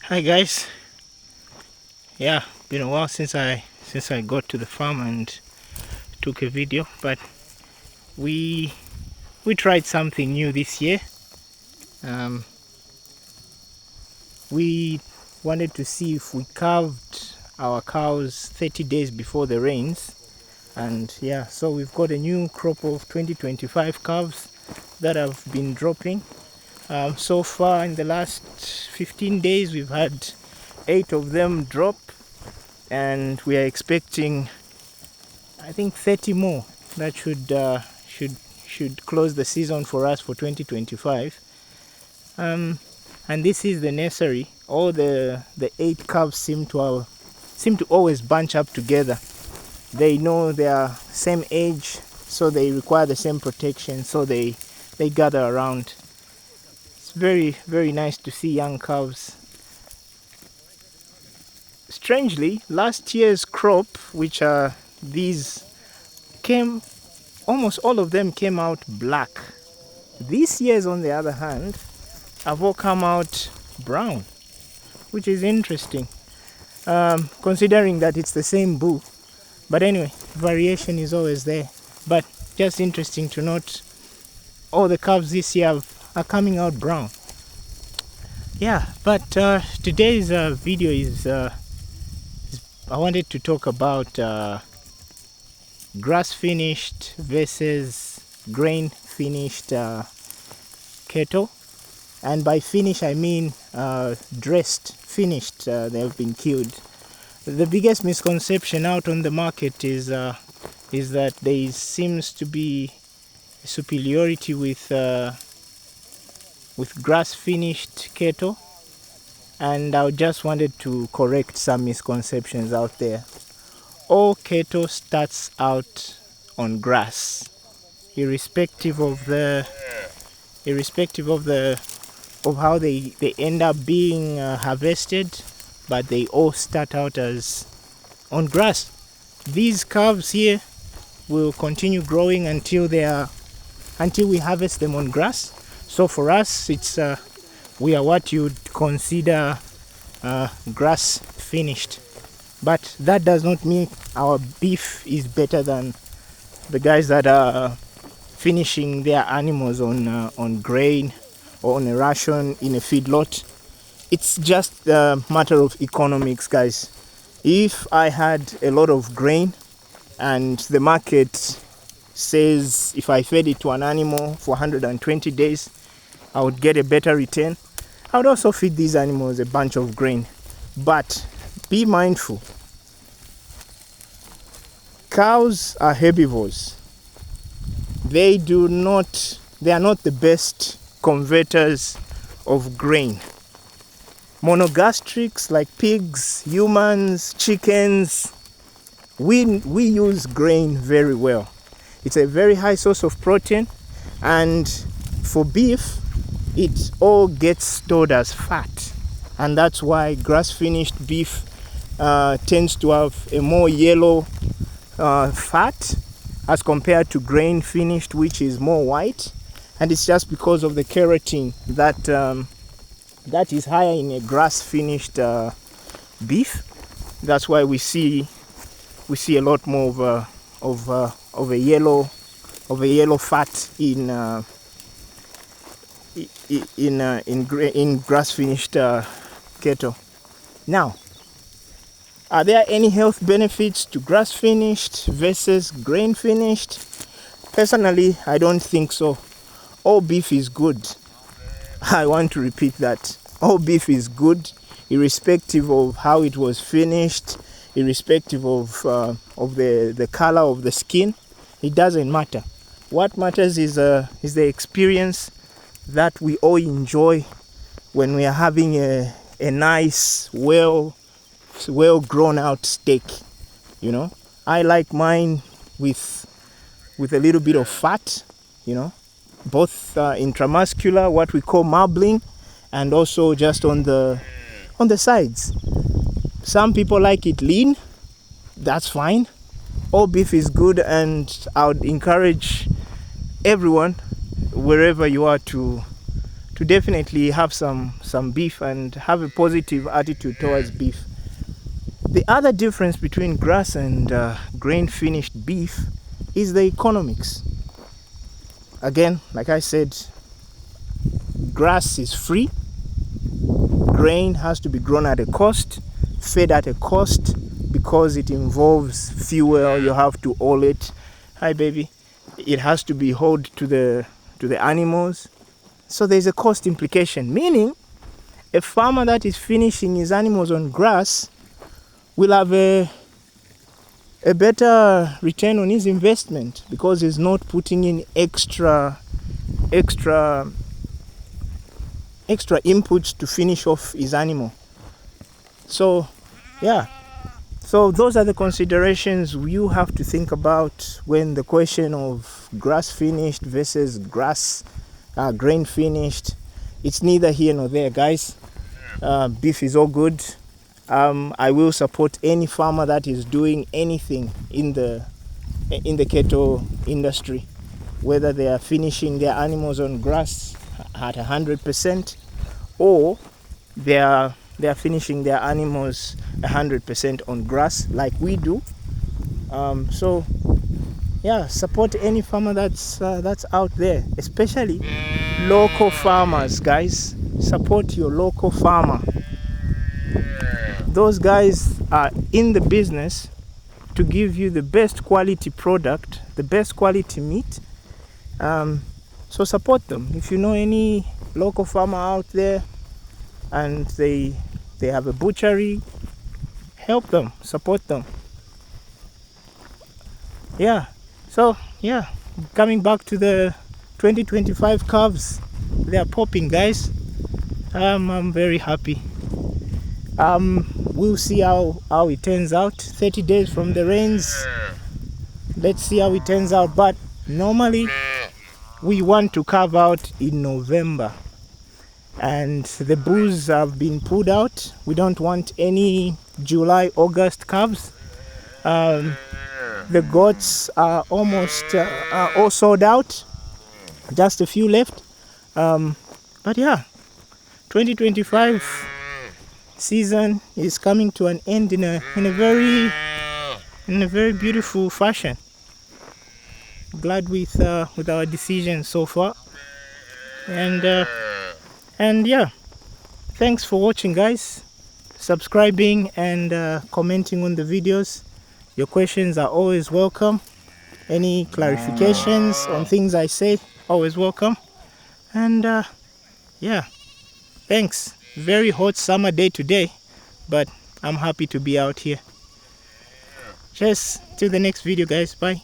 Hi guys. Yeah, been a while since I got to the farm and took a video, but we we tried something new this year. Um, we wanted to see if we calved our cows 30 days before the rains, and yeah, so we've got a new crop of 2025 calves that have been dropping. So far in the last 15 days, we've had 8 of them drop, and we are expecting I think 30 more. That should close the season for us for 2025. And this is the nursery. All the 8 calves seem to always bunch up together. They know they are same age, so they require the same protection. So they gather around. It's very nice to see young calves. Strangely, last year's crop, which are these, came almost all of them came out black. This year's, on the other hand, have all come out brown, which is interesting, considering that it's the same bull. But anyway, variation is always there. But just interesting to note, all the calves this year are coming out brown. Yeah, but today's video is I wanted to talk about grass finished versus grain finished cattle. And by finish I mean dressed, finished. They have been killed. The biggest misconception out on the market is that there seems to be superiority with grass finished cattle, and I just wanted to correct some misconceptions out there. All cattle starts out on grass, irrespective of how they end up being harvested, but they all start out as on grass. These calves here will continue growing until we harvest them on grass. So for us, it's we are what you'd consider grass finished. But that does not mean our beef is better than the guys that are finishing their animals on grain or on a ration in a feedlot. It's just a matter of economics, guys. If I had a lot of grain and the market says if I fed it to an animal for 120 days, I would get a better return, I would also feed these animals a bunch of grain. But be mindful. Cows are herbivores. They are not the best converters of grain. Monogastrics like pigs, humans, chickens, we use grain very well. It's a very high source of protein, and for beef, it all gets stored as fat. And that's why grass-finished beef tends to have a more yellow fat as compared to grain-finished, which is more white. And it's just because of the keratin that is higher in a grass-finished beef. That's why we see a lot more of a yellow fat in grass-finished cattle. Now, are there any health benefits to grass-finished versus grain-finished? Personally, I don't think so. All beef is good. I want to repeat that. All beef is good, irrespective of how it was finished, irrespective of the color of the skin. It doesn't matter. What matters is the experience that we all enjoy when we are having a nice, well grown out steak. You know, I like mine with a little bit of fat. You know, both intramuscular, what we call marbling, and also just on the sides. Some people like it lean. That's fine. All beef is good, and I would encourage everyone, wherever you are, to to definitely have some beef and have a positive attitude towards beef. The other difference between grass and grain finished beef is the economics. Again, like I said, grass is free. Grain has to be grown at a cost, fed at a cost, because it involves fuel. You have to haul it. Hi, baby. It has to be hauled to the animals. So there's a cost implication, meaning a farmer that is finishing his animals on grass will have a better return on his investment, because he's not putting in extra inputs to finish off his animal. So yeah, so those are the considerations you have to think about when the question of grass finished versus grain finished. It's neither here nor there, guys. Beef is all good. I will support any farmer that is doing anything in the cattle industry, whether they are finishing their animals on grass at 100%, or they are finishing their animals 100% on grass like we do. So yeah, support any farmer that's out there, especially local farmers, guys. Support your local farmer. Those guys are in the business to give you the best quality product, the best quality meat. So support them. If you know any local farmer out there and they have a butchery, help them, support them. Yeah. So yeah, coming back to the 2025 calves, they are popping, guys. I'm very happy. We'll see how it turns out. 30 days from the rains, let's see how it turns out. But normally we want to calve out in November, and the bulls have been pulled out. We don't want any July, August calves. The goats are almost all sold out, just a few left. But yeah, 2025 season is coming to an end in a very beautiful fashion. Glad with our decision so far, and yeah, thanks for watching, guys. Subscribing and commenting on the videos. Your questions are always welcome. Any clarifications on things I say, always welcome. And yeah, thanks. Very hot summer day today, but I'm happy to be out here. Cheers, till the next video, guys. Bye.